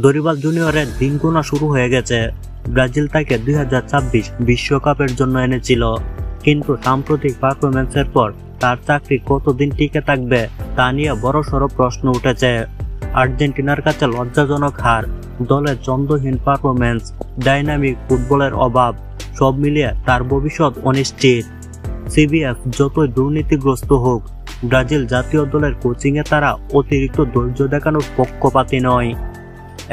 Dorival জুনিয়রের দিন গোনা শুরু হয়ে গেছে। ব্রাজিল তাকে 2026 বিশ্বকাপের জন্য এনেছিল, কিন্তু সাম্প্রতিক পারফরম্যান্সের পর তার চাকরি কতদিন টিকে থাকবে তা নিয়ে বড়সড় প্রশ্ন উঠেছে। আর্জেন্টিনার কাছে লজ্জাজনক হার, দলের ছন্দহীন পারফরম্যান্স, ডাইনামিক ফুটবলের অভাব, সব মিলিয়ে তার ভবিষ্যৎ অনিশ্চিত। সিবিএফ যতই দুর্নীতিগ্রস্ত হোক, ব্রাজিল জাতীয় দলের কোচিংয়ে তারা অতিরিক্ত ধৈর্য দেখানোর পক্ষপাতী নয়।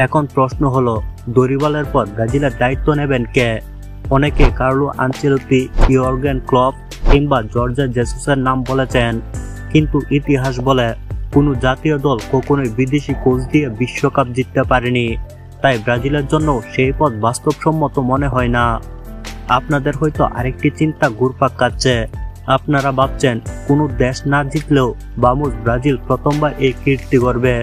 এখন প্রশ্ন হলো, দরিবালের পর ব্রাজিলের দায়িত্ব নেবেন কে? অনেকে কার্লো আনচেলত্তি, ইয়র্গেন ক্লপ কিংবা জর্জে জেসুসের নাম বলেছেন, কিন্তু ইতিহাস বলে কোনো জাতীয় দল কখনোই বিদেশি কোচ দিয়ে বিশ্বকাপ জিততে পারেনি। তাই ব্রাজিলের জন্য সেই পথ বাস্তবসম্মত মনে হয় না। আপনাদের হয়তো আরেকটি চিন্তা ঘুরপাক খাচ্ছে। আপনারা ভাবছেন, কোনো দেশ না জিতলেও বামুজ ব্রাজিল প্রথমবার এই কীর্তি করবে।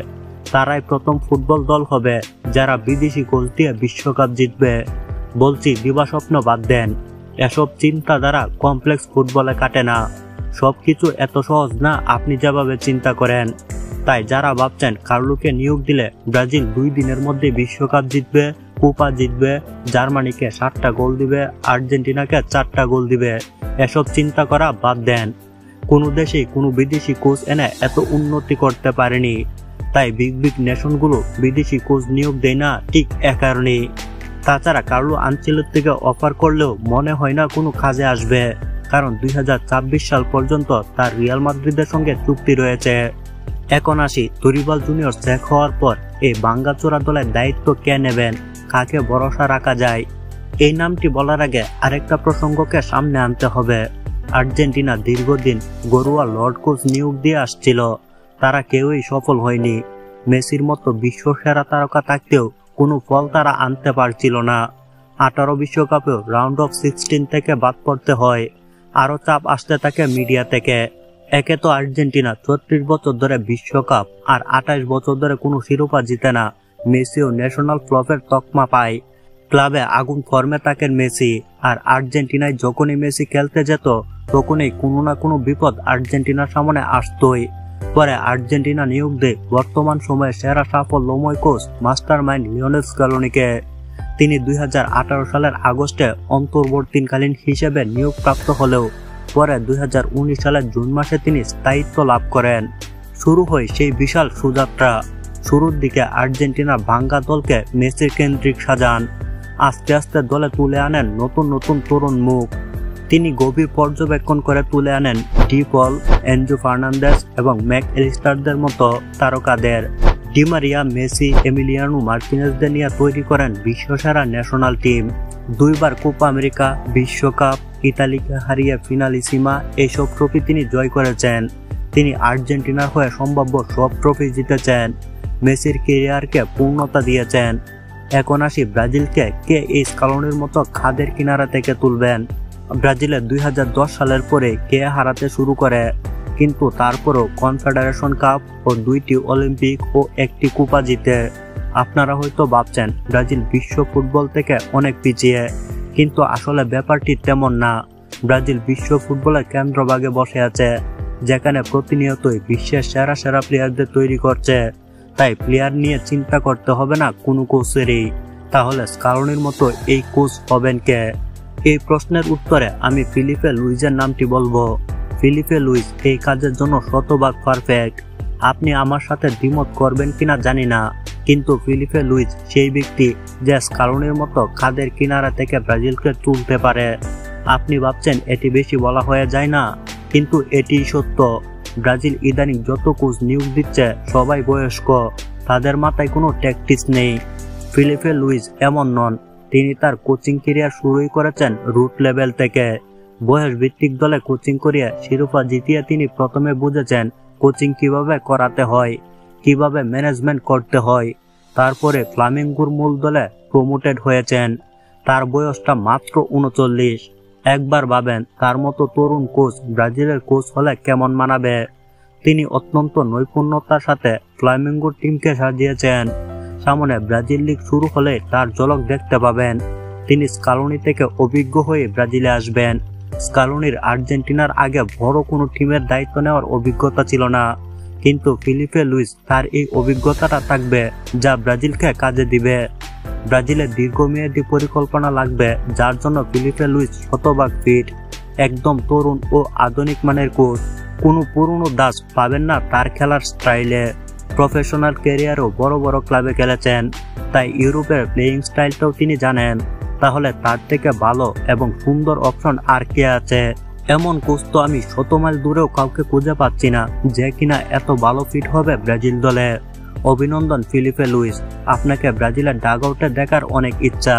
তারাই প্রথম ফুটবল দল হবে যারা বিদেশি কোচ দিয়ে বিশ্বকাপ জিতবে। বলছি, দিবাস্বপ্ন বাদ দেন। এসব চিন্তাধারা কমপ্লেক্স ফুটবলে কাটে না। সবকিছু এত সহজ না আপনি যেভাবে চিন্তা করেন। তাই যারা ভাবছেন কার্লোকে নিয়োগ দিলে ব্রাজিল 2 দিনের মধ্যে বিশ্বকাপ জিতবে, কোপা জিতবে, জার্মানিকে 7টা গোল দিবে, আর্জেন্টিনাকে 4টা গোল দিবে, এসব চিন্তা করা বাদ দেন। কোনো দেশেই কোনো বিদেশি কোচ এনে এত উন্নতি করতে পারেনি। তাই বিগ বিগ নেশনগুলো বিদেশি কোচ নিয়োগ দেয় না ঠিক এ কারণেই। তাছাড়া কার্লো আনচেলত্তিকে অফার করলেও মনে হয় না কোনো কাজে আসবে, কারণ 2026 সাল পর্যন্ত তার রিয়াল মাদ্রিদের সঙ্গে চুক্তি রয়েছে। এখন আসি, দরিবাল জুনিয়র শেখ হওয়ার পর এই ভাঙ্গাচোরা দলের দায়িত্ব কে নেবেন, কাকে ভরসা রাখা যায়? এই নামটি বলার আগে আরেকটা প্রসঙ্গকে সামনে আনতে হবে। আর্জেন্টিনা দীর্ঘদিন গরুয়া লর্ড কোচ নিয়োগ দিয়ে আসছিল, তারা কেউই সফল হয়নি। মেসির মতো বিশ্বসেরা তারকা থাকতেও কোনো ফল তারা আনতে পারছিল না। 18 বিশ্বকাপেও রাউন্ড অফ 16 থেকে বাদ পড়তে হয়। আরও চাপ আসতে থাকে মিডিয়া থেকে। একে তো আর্জেন্টিনা 34 বছর ধরে বিশ্বকাপ আর 28 বছর ধরে কোনো শিরোপা জিতে না। মেসিও ন্যাশনাল ফ্লপের তকমা পায়। ক্লাবে আগুন ফর্মে থাকেন মেসি, আর আর্জেন্টিনায় যখনই মেসি খেলতে যেত তখনই কোনো না কোনো বিপদ আর্জেন্টিনার সামনে আসতই। পরে আর্জেন্টিনা নিয়োগ দেয় বর্তমান সময়ে সেরা সাফল্যময় কোচ মাস্টার মাইন্ড লিওনেল স্ক্যালোনিকে। তিনি 2018 সালের আগস্টে অন্তর্বর্তীকালীন হিসেবে নিয়োগপ্রাপ্ত হলেও পরে 2019 সালের জুন মাসে তিনি স্থায়িত্ব লাভ করেন। শুরু হয় সেই বিশাল সুযাত্রা। শুরুর দিকে আর্জেন্টিনার ভাঙ্গা দলকে মেসি কেন্দ্রিক সাজান। আস্তে আস্তে দলে তুলে আনেন নতুন নতুন তরুণ মুখ। তিনি গভীর পর্যবেক্ষণ করে তুলে আনেন ডি পল, এনজো ফার্নান্দেজ এবং ম্যাক এলিস্টারদের মতো তারকাদের। ডি মারিয়া, মেসি, এমিলিয়ানো মার্টিনেজদের নিয়ে তৈরি করেন বিশ্বসেরা ন্যাশনাল টিম। 2 বার কোপা আমেরিকা, বিশ্বকাপ, ইতালিকে হারিয়ে ফিনালিসিমা এইসব ট্রফি তিনি জয় করেছেন। তিনি আর্জেন্টিনার হয়ে সম্ভাব্য সব ট্রফি জিতেছেন। মেসির ক্যারিয়ারকে পূর্ণতা দিয়েছেন। এখন আসি, ব্রাজিলকে কে এই স্কালোনির মতো খাদের কিনারা থেকে তুলবেন? ব্রাজিলে 2010 সালের পরে কে হারাতে শুরু করে, কিন্তু তারপরও কনফেডারেশন কাপ ও 2টি অলিম্পিক ও 1টি কোপা জিতে। আপনারা হয়তো ভাবছেন ব্রাজিল বিশ্ব ফুটবল থেকে অনেক পিছিয়ে, কিন্তু আসলে ব্যাপারটি তেমন না। ব্রাজিল বিশ্ব ফুটবলের কেন্দ্রভাগে বসে আছে, যেখানে প্রতিনিয়তই বিশ্বের সেরা সেরা প্লেয়ারদের তৈরি করছে। তাই প্লেয়ার নিয়ে চিন্তা করতে হবে না কোনো কোচেরই। তাহলে স্কালোনির মতো এই কোচ হবেন কে? এই প্রশ্নের উত্তরে আমি ফিলিপে লুইজের নামটি বলবো। ফিলিপে লুইজ এই কাজের জন্য শতভাগ পারফেক্ট। আপনি আমার সাথে দ্বিমত করবেন কিনা জানি না, কিন্তু ফিলিপে লুইজ সেই ব্যক্তি যে স্কালোনির মতো খাদের কিনারা থেকে ব্রাজিলকে তুলতে পারে। আপনি ভাবছেন এটি বেশি বলা হয়ে যায় না, কিন্তু এটিই সত্য। ব্রাজিল ইদানিং যত কোচ নিয়োগ দিচ্ছে সবাই বয়স্ক, তাদের মাথায় কোনো ট্যাকটিক্স নেই। ফিলিপে লুইজ এমন নন। তিনি তার কোচিং ক্যারিয়ার শুরুই করেছেন রুট লেভেল থেকে। বয়স ভিত্তিক দলে কোচিং করিয়ে শিরোপা জিতিয়ে তিনি প্রথমে বুঝেছেন কোচিং কিভাবে করাতে হয়, কিভাবে ম্যানেজমেন্ট করতে হয়। তারপরে ফ্লামিঙ্গোর মূল দলে প্রমোটেড হয়েছেন। তার বয়সটা মাত্র 39। একবার ভাবেন, তার মতো তরুণ কোচ ব্রাজিলের কোচ হলে কেমন মানাবে। তিনি অত্যন্ত নৈপুণ্যতার সাথে ফ্লামিঙ্গোর টিমকে সাজিয়েছেন। সামনে ব্রাজিল লিগ শুরু হলে তার ঝলক দেখতে পাবেন। তিনি স্কালোনি থেকে অভিজ্ঞ হয়ে ব্রাজিলে আসবেন। স্কালোনির আর্জেন্টিনার আগে বড় কোনো টিমের দায়িত্ব নেওয়ার অভিজ্ঞতা ছিল না, কিন্তু ফিলিপে লুইস তার এই অভিজ্ঞতাটা থাকবে যা ব্রাজিলকে কাজে দিবে। ব্রাজিলের দীর্ঘমেয়াদী পরিকল্পনা লাগবে, যার জন্য ফিলিপে লুইস শতভাগ ফিট। একদম তরুণ ও আধুনিক মানের কোচ, কোনো পুরনো দাস পাবেন না তার খেলার স্টাইলে। প্রফেশনাল ক্যারিয়ারও বড় বড় ক্লাবে খেলেছেন, তাই ইউরোপের প্লেয়িং স্টাইলটাও তিনি জানেন। তাহলে তার থেকে ভালো এবং সুন্দর অপশন আর কে আছে? এমন কোচ তো আমি 100 মাইল দূরেও কাউকে খুঁজে পাচ্ছি না যে কিনা এত ভালো ফিট হবে ব্রাজিল দলে। অভিনন্দন ফিলিপে লুইস, আপনাকে ব্রাজিলের ডাগআউটে দেখার অনেক ইচ্ছা।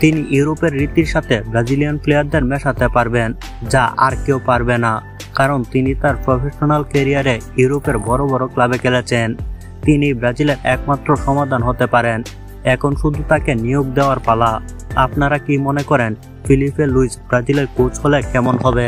তিনি ইউরোপের রীতির সাথে ব্রাজিলিয়ান প্লেয়ারদের মেশাতে পারবেন, যা আর কেউ পারবে না, কারণ তিনি তার প্রফেশনাল ক্যারিয়ারে ইউরোপের বড় বড় ক্লাবে খেলেছেন। তিনি ব্রাজিলের একমাত্র সমাধান হতে পারেন। এখন শুধু তাকে নিয়োগ দেওয়ার পালা। আপনারা কি মনে করেন ফিলিপে লুইস ব্রাজিলের কোচ হলে কেমন হবে?